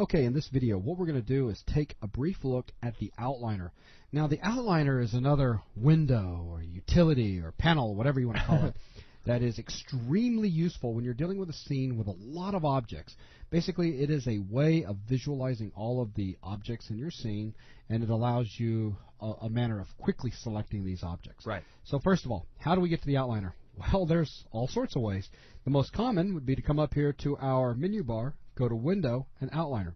Okay, in this video, what we're going to do is take a brief look at the outliner. Now, the outliner is another window or utility or panel, whatever you want to call it, that is extremely useful when you're dealing with a scene with a lot of objects. Basically, it is a way of visualizing all of the objects in your scene, and it allows you a manner of quickly selecting these objects. Right. So first of all, how do we get to the outliner? Well, there's all sorts of ways. The most common would be to come up here to our menu bar, go to Window, and Outliner.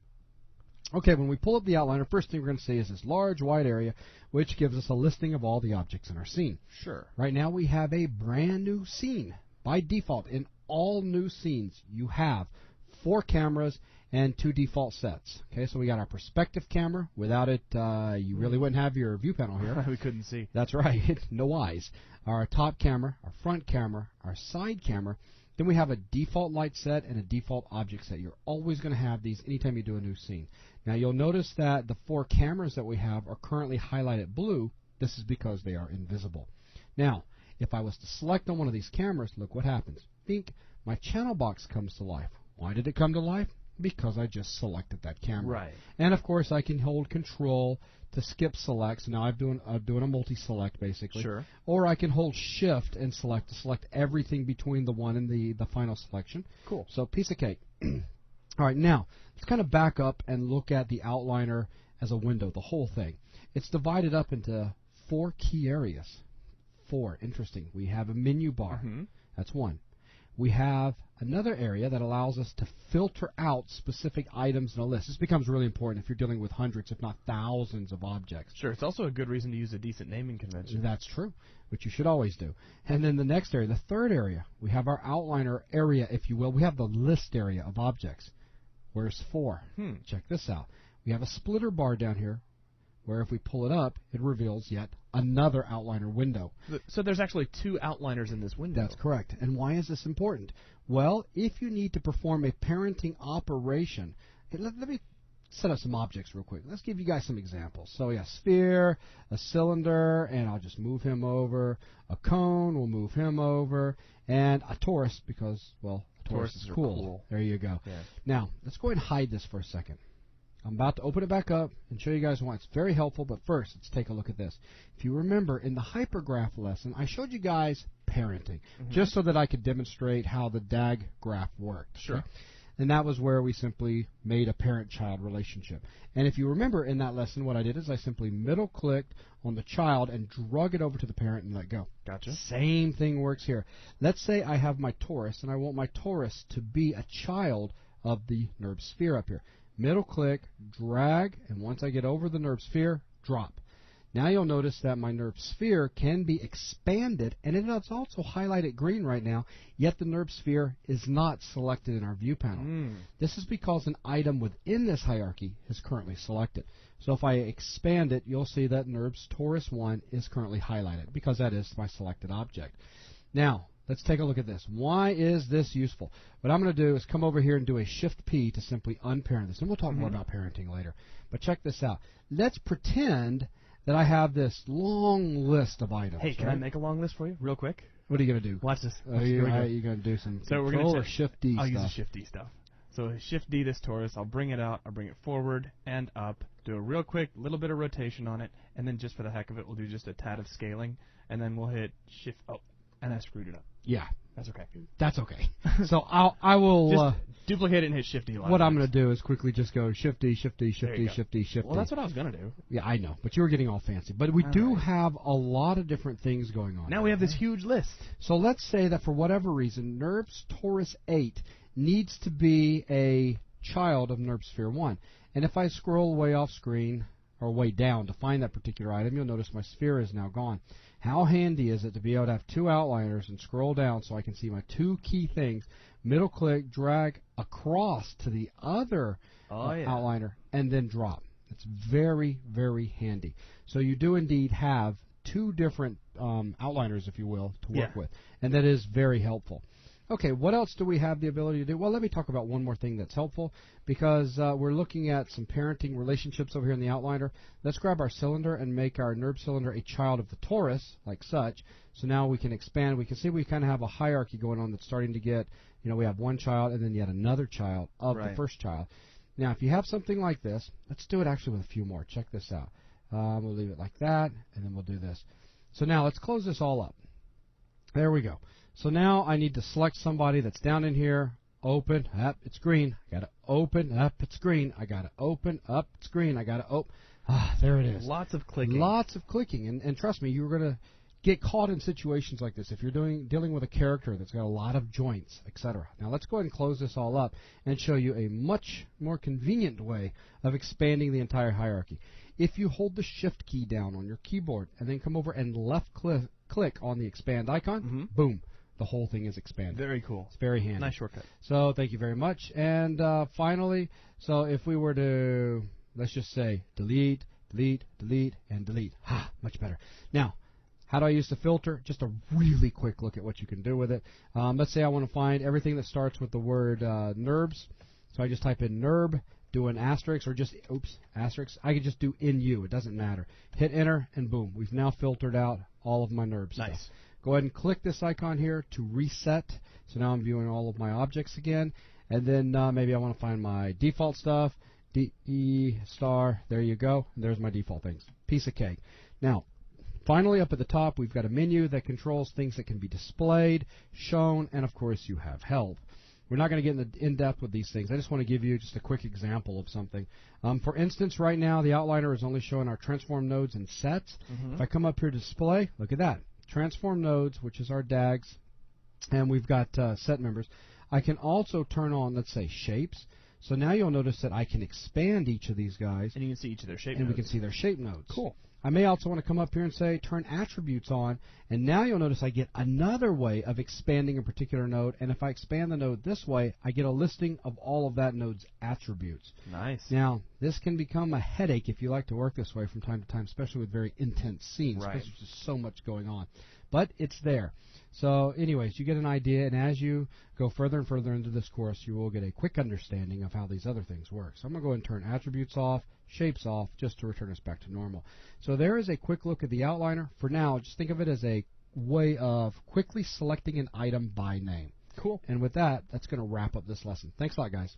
Okay, when we pull up the outliner, first thing we're going to see is this large wide area, which gives us a listing of all the objects in our scene. Sure. Right now we have a brand new scene. By default, in all new scenes, you have 4 cameras and 2 default sets. Okay, so we got our perspective camera. Without it, you really wouldn't have your view panel here. We couldn't see. That's right. No eyes. Our top camera, our front camera, our side camera. Then we have a default light set and a default object set. You're always going to have these anytime you do a new scene. Now you'll notice that the 4 cameras that we have are currently highlighted blue. This is because they are invisible. Now, if I was to select on one of these cameras, look what happens. Think, my channel box comes to life. Why did it come to life? Because I just selected that camera. Right. And of course I can hold Control to skip select. So now I'm doing a multi-select basically. Sure. Or I can hold Shift and select to select everything between the one and the final selection. Cool. So piece of cake. All right, now let's kind of back up and look at the outliner as a window, the whole thing. It's divided up into 4 key areas. 4. Interesting. We have a menu bar. That's one. We have another area that allows us to filter out specific items in a list. This becomes really important if you're dealing with hundreds, if not thousands, of objects. Sure, it's also a good reason to use a decent naming convention. That's true, which you should always do. And then the next area, the third area, we have our outliner area, if you will. We have the list area of objects. Where's 4? Check this out. We have a splitter bar down here, where if we pull it up, it reveals yet another outliner window. So there's actually 2 outliners in this window. That's correct. And why is this important? Well, if you need to perform a parenting operation, let me set up some objects real quick. Let's give you guys some examples. So yeah, sphere, a cylinder, and I'll just move him over. A cone, we'll move him over. And a torus, because, well, a torus is cool. There you go. Yeah. Now, let's go ahead and hide this for a second. I'm about to open it back up and show you guys why it's very helpful, but first, let's take a look at this. If you remember, in the hypergraph lesson, I showed you guys parenting, just so that I could demonstrate how the DAG graph worked. Sure. Okay? And that was where we simply made a parent-child relationship. And if you remember in that lesson, what I did is I simply middle-clicked on the child and drug it over to the parent and let go. Gotcha. Same thing works here. Let's say I have my torus, and I want my torus to be a child of the NURB sphere up here. Middle click, drag, and once I get over the NURB sphere, drop. Now you'll notice that my NURB sphere can be expanded, and it is also highlighted green right now, yet the NURB sphere is not selected in our view panel. This is because an item within this hierarchy is currently selected. So if I expand it, you'll see that NURBS torus 1 is currently highlighted, because that is my selected object. Now, let's take a look at this. Why is this useful? What I'm going to do is come over here and do a Shift-P to simply unparent this. And we'll talk more about parenting later. But check this out. Let's pretend that I have this long list of items. Hey, can I make a long list for you real quick? What are you going to do? Watch this. You're going to do some Control or Shift-D stuff? I'll use the Shift-D stuff. So Shift-D this torus. I'll bring it out. I'll bring it forward and up. Do a real quick little bit of rotation on it. And then just for the heck of it, we'll do just a tad of scaling. And then we'll hit Shift. Oh, and I screwed it up. Yeah. That's okay. That's okay. So I will just duplicate it and hit Shift-D. What I'm going to do is quickly just go Shift-D, Shift-D, Shift-D, Shift-D, Shift-D. Well, that's what I was going to do. Yeah, I know, but you were getting all fancy. But we do have a lot of different things going on. Now we have this huge list. So let's say that for whatever reason, NURBS torus 8 needs to be a child of NURB sphere 1. And if I scroll way off screen, or way down to find that particular item, you'll notice my sphere is now gone. How handy is it to be able to have 2 outliners and scroll down so I can see my 2 key things, middle click, drag across to the other outliner, and then drop. It's very, very handy. So you do indeed have 2 different outliners, if you will, to work with, and that is very helpful. Okay, what else do we have the ability to do? Well, let me talk about one more thing that's helpful, because we're looking at some parenting relationships over here in the outliner. Let's grab our cylinder and make our NURB cylinder a child of the torus, like such. So now we can expand. We can see we kind of have a hierarchy going on that's starting to get, we have one child and then yet another child of the first child. Now, if you have something like this, let's do it actually with a few more. Check this out. We'll leave it like that, and then we'll do this. So now let's close this all up. There we go. So now I need to select somebody that's down in here. Open, up, it's green. I got to open, up, it's green. I got to open, up, it's green. I got to open. There it is. Lots of clicking. Lots of clicking. And trust me, you're going to get caught in situations like this if you're dealing with a character that's got a lot of joints, etc. Now let's go ahead and close this all up and show you a much more convenient way of expanding the entire hierarchy. If you hold the Shift key down on your keyboard and then come over and left click on the expand icon, boom, the whole thing is expanded. Very cool. It's very handy. Nice shortcut. So thank you very much. And finally, so if we were to, let's just say, delete, delete, delete, and delete. Much better. Now, how do I use the filter? Just a really quick look at what you can do with it. Let's say I want to find everything that starts with the word NURBS. So I just type in NURB, do an asterisk, or just, asterisk. I could just do NU. It doesn't matter. Hit enter, and boom. We've now filtered out all of my NURBS Nice. stuff. Go ahead and click this icon here to reset. So now I'm viewing all of my objects again. And then maybe I want to find my default stuff. DE star. There you go. And there's my default things. Piece of cake. Now, finally, up at the top, we've got a menu that controls things that can be displayed, shown, and of course, you have help. We're not going to get in depth with these things. I just want to give you just a quick example of something. For instance, right now, the outliner is only showing our transform nodes and sets. If I come up here to display, look at that. Transform nodes, which is our DAGs, and we've got set members. I can also turn on, let's say, shapes. So now you'll notice that I can expand each of these guys. And you can see each of their shape and nodes. we can see their shape nodes. Cool. I may also want to come up here and say turn attributes on, and now you'll notice I get another way of expanding a particular node, and if I expand the node this way, I get a listing of all of that node's attributes. Nice. Now, this can become a headache if you like to work this way from time to time, especially with very intense scenes, Right. because there's just so much going on. But it's there. So anyways, you get an idea, and as you go further and further into this course, you will get a quick understanding of how these other things work. So I'm going to go ahead and turn attributes off, shapes off, just to return us back to normal. So there is a quick look at the outliner. For now, just think of it as a way of quickly selecting an item by name. Cool. And with that, that's going to wrap up this lesson. Thanks a lot, guys.